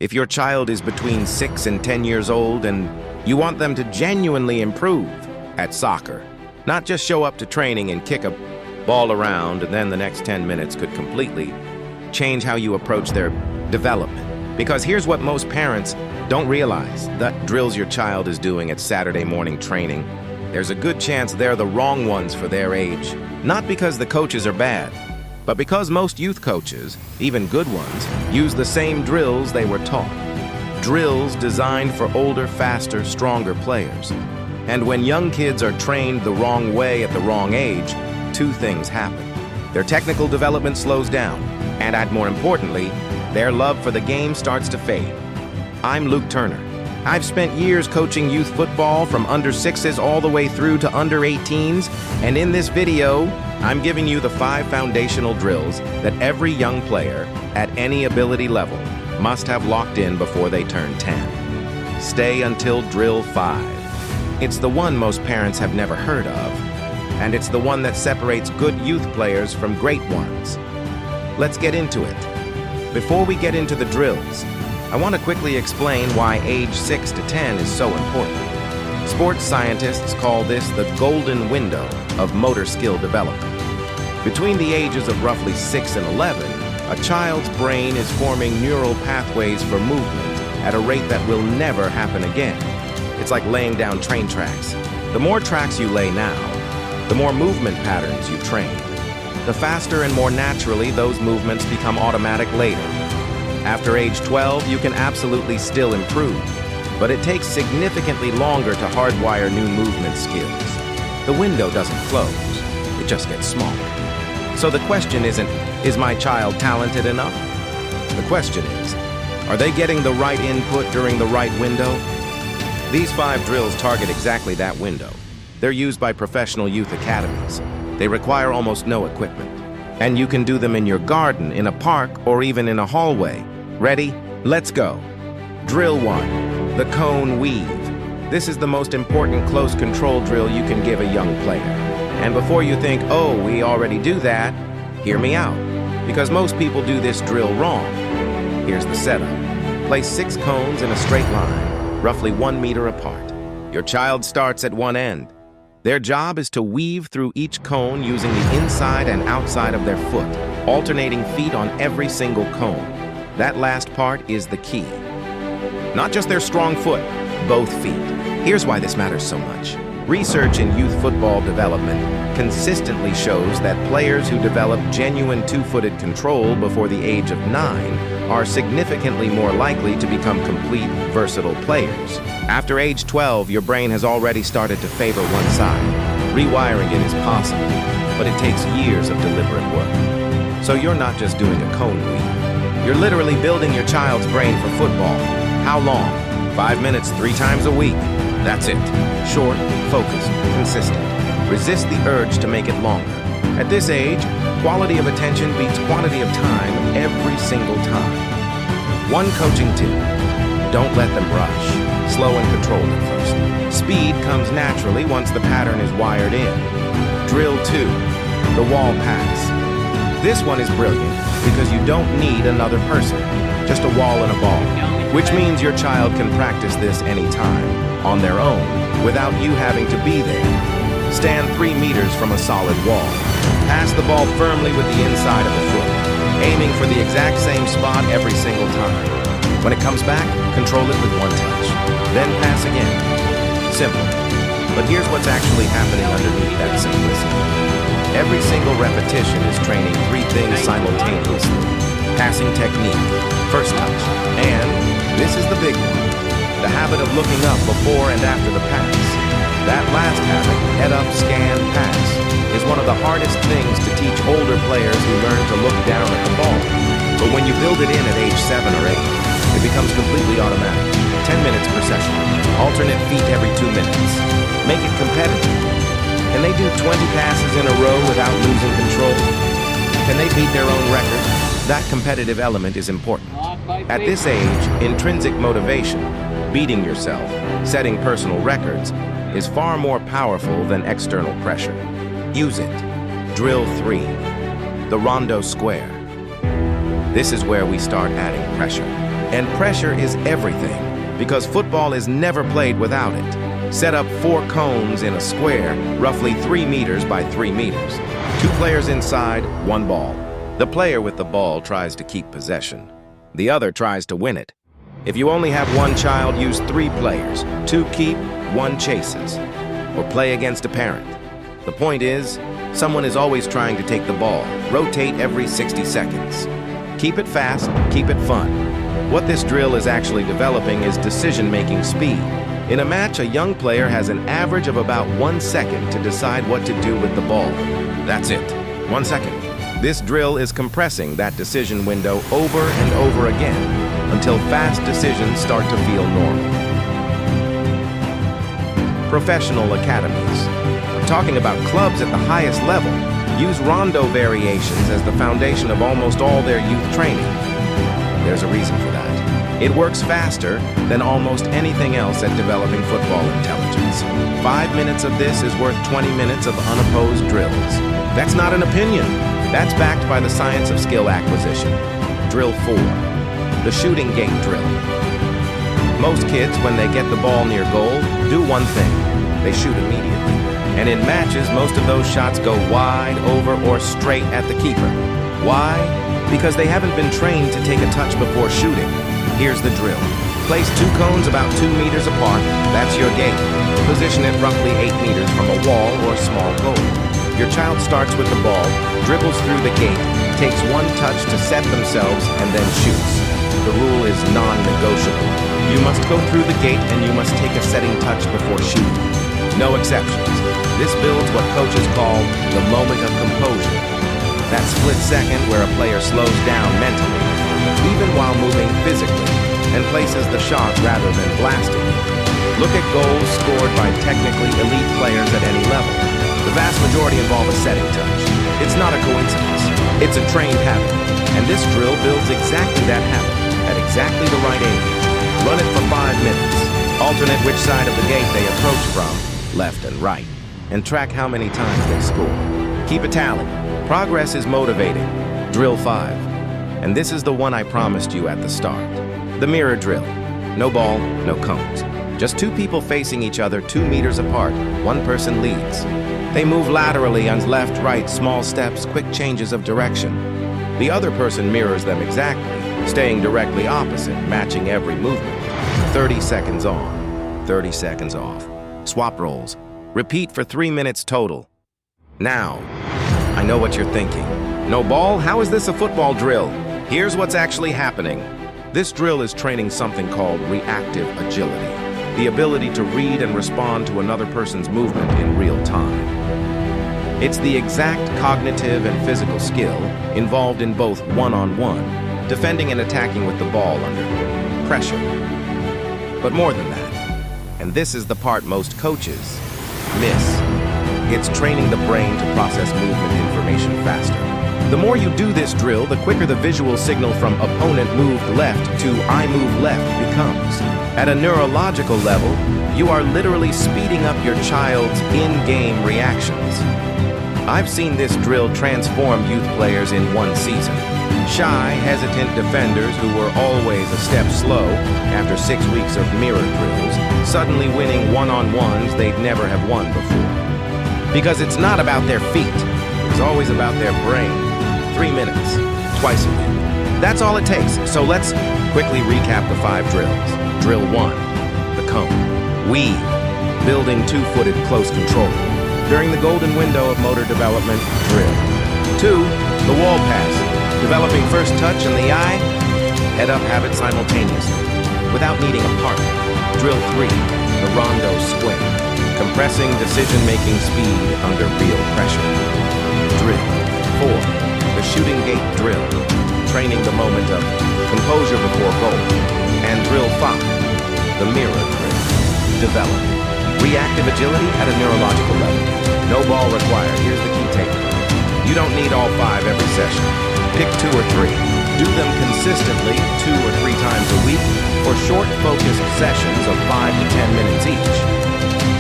If your child is between 6 and 10 years old and you want them to genuinely improve at soccer, not just show up to training and kick a ball around and then the next 10 minutes could completely change how you approach their development. Because here's what most parents don't realize: the drills your child is doing at Saturday morning training, there's a good chance they're the wrong ones for their age. Not because the coaches are bad, but because most youth coaches, even good ones, use the same drills they were taught. Drills designed for older, faster, stronger players. And when young kids are trained the wrong way at the wrong age, two things happen. Their technical development slows down, and more importantly, their love for the game starts to fade. I'm Luke Turner. I've spent years coaching youth football from under 6s all the way through to under 18s, and in this video, I'm giving you the 5 foundational drills that every young player at any ability level must have locked in before they turn 10. Stay until drill 5. It's the one most parents have never heard of, and it's the one that separates good youth players from great ones. Let's get into it. Before we get into the drills, I want to quickly explain why age 6 to 10 is so important. Sports scientists call this the golden window of motor skill development. Between the ages of roughly 6 and 11, a child's brain is forming neural pathways for movement at a rate that will never happen again. It's like laying down train tracks. The more tracks you lay now, the more movement patterns you train. The faster and more naturally those movements become automatic later. After age 12, you can absolutely still improve, but it takes significantly longer to hardwire new movement skills. The window doesn't close, it just gets smaller. So the question isn't, is my child talented enough? The question is, are they getting the right input during the right window? These 5 drills target exactly that window. They're used by professional youth academies. They require almost no equipment. And you can do them in your garden, in a park, or even in a hallway. Ready? Let's go. Drill 1, the cone weave. This is the most important close control drill you can give a young player. And before you think, oh, we already do that, hear me out. Because most people do this drill wrong. Here's the setup. Place 6 cones in a straight line, roughly 1 meter apart. Your child starts at one end. Their job is to weave through each cone using the inside and outside of their foot, alternating feet on every single cone. That last part is the key. Not just their strong foot, both feet. Here's why this matters so much. Research in youth football development consistently shows that players who develop genuine 2-footed control before the age of 9 are significantly more likely to become complete, versatile players. After age 12, your brain has already started to favor one side. Rewiring it is possible, but it takes years of deliberate work. So you're not just doing a cone weave. You're literally building your child's brain for football. How long? 5 minutes, 3 times a week. That's it. Short, focused, consistent. Resist the urge to make it longer. At this age, quality of attention beats quantity of time every single time. One coaching tip: don't let them rush. Slow and controlled at first. Speed comes naturally once the pattern is wired in. Drill 2, the wall pass. This one is brilliant because you don't need another person, just a wall and a ball, which means your child can practice this anytime, on their own, without you having to be there. Stand 3 meters from a solid wall. Pass the ball firmly with the inside of the foot, aiming for the exact same spot every single time. When it comes back, control it with one touch. Then pass again. Simple. But here's what's actually happening underneath that simplicity. Every single repetition is training 3 things simultaneously. Passing technique, first touch, and, this is the big one, the habit of looking up before and after the pass. That last habit, head up, scan, pass, is one of the hardest things to teach older players who learn to look down at the ball. But when you build it in at age 7 or 8, it becomes completely automatic. 10 minutes per session. Alternate feet every 2 minutes. Make it competitive. Can they do 20 passes in a row without losing control? Can they beat their own record? That competitive element is important. At this age, intrinsic motivation, beating yourself, setting personal records, is far more powerful than external pressure. Use it. Drill 3, the rondo square. This is where we start adding pressure. And pressure is everything, because football is never played without it. Set up 4 cones in a square, roughly 3 meters by 3 meters. 2 players inside, 1 ball. The player with the ball tries to keep possession. The other tries to win it. If you only have 1 child, use 3 players. 2 keep, 1 chases. Or play against a parent. The point is, someone is always trying to take the ball. Rotate every 60 seconds. Keep it fast, keep it fun. What this drill is actually developing is decision-making speed. In a match, a young player has an average of about 1 second to decide what to do with the ball. That's it, 1 second. This drill is compressing that decision window over and over again until fast decisions start to feel normal. Professional academies. I'm talking about clubs at the highest level. Use rondo variations as the foundation of almost all their youth training. There's a reason for that. It works faster than almost anything else at developing football intelligence. 5 minutes of this is worth 20 minutes of unopposed drills. That's not an opinion. That's backed by the science of skill acquisition. Drill 4, the shooting gate drill. Most kids, when they get the ball near goal, do one thing. They shoot immediately. And in matches, most of those shots go wide, over, or straight at the keeper. Why? Because they haven't been trained to take a touch before shooting. Here's the drill. Place 2 cones about 2 meters apart. That's your gate. Position it roughly 8 meters from a wall or small goal. Your child starts with the ball, dribbles through the gate, takes 1 touch to set themselves, and then shoots. The rule is non-negotiable. You must go through the gate and you must take a setting touch before shooting. No exceptions. This builds what coaches call the moment of composure. That split second where a player slows down mentally, even while moving physically, and places the shot rather than blasting. Look at goals scored by technically elite players at any level. The vast majority involve a setting touch. It's not a coincidence. It's a trained habit. And this drill builds exactly that habit, at exactly the right age. Run it for 5 minutes. Alternate which side of the gate they approach from, left and right, and track how many times they score. Keep a tally. Progress is motivating. Drill 5. And this is the one I promised you at the start. The mirror drill. No ball, no cones. Just 2 people facing each other 2 meters apart. 1 person leads. They move laterally on left, right, small steps, quick changes of direction. The other person mirrors them exactly, staying directly opposite, matching every movement. 30 seconds on, 30 seconds off. Swap roles. Repeat for 3 minutes total. Now, I know what you're thinking. No ball? How is this a football drill? Here's what's actually happening. This drill is training something called reactive agility, the ability to read and respond to another person's movement in real time. It's the exact cognitive and physical skill involved in both one-on-one, defending and attacking with the ball under pressure. But more than that, and this is the part most coaches miss, it's training the brain to process movement information faster. The more you do this drill, the quicker the visual signal from opponent moved left to I move left becomes. At a neurological level, you are literally speeding up your child's in-game reactions. I've seen this drill transform youth players in 1 season. Shy, hesitant defenders who were always a step slow after 6 weeks of mirror drills, suddenly winning one-on-ones they'd never have won before. Because it's not about their feet, it's always about their brain. 3 minutes, twice a week. That's all it takes. So let's quickly recap the 5 drills. Drill 1, the cone. Weave, building 2-footed close control. During the golden window of motor development, drill. 2, the wall pass, developing first touch and the eye, head-up habit simultaneously, without needing a partner. Drill 3, the rondo swing, compressing decision-making speed under real pressure. Drill 4, the shooting gate drill, training the moment of composure before goal. And drill 5, the mirror drill, developing reactive agility at a neurological level. No ball required. Here's the key takeaway. You don't need all 5 every session. Pick 2 or 3. Do them consistently 2 or 3 times a week for short, focused sessions of 5 to 10 minutes each.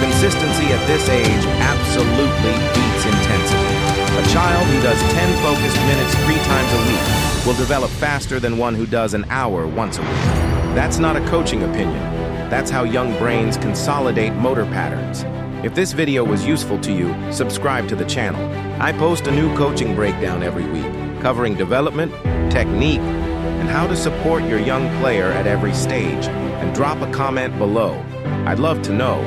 Consistency at this age absolutely beats intensity. A child who does 10 focused minutes 3 times a week will develop faster than one who does an hour once a week. That's not a coaching opinion. That's how young brains consolidate motor patterns. If this video was useful to you, subscribe to the channel. I post a new coaching breakdown every week, covering development, technique, and how to support your young player at every stage. And drop a comment below. I'd love to know,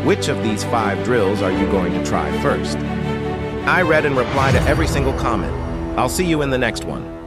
which of these 5 drills are you going to try first? I read and reply to every single comment. I'll see you in the next one.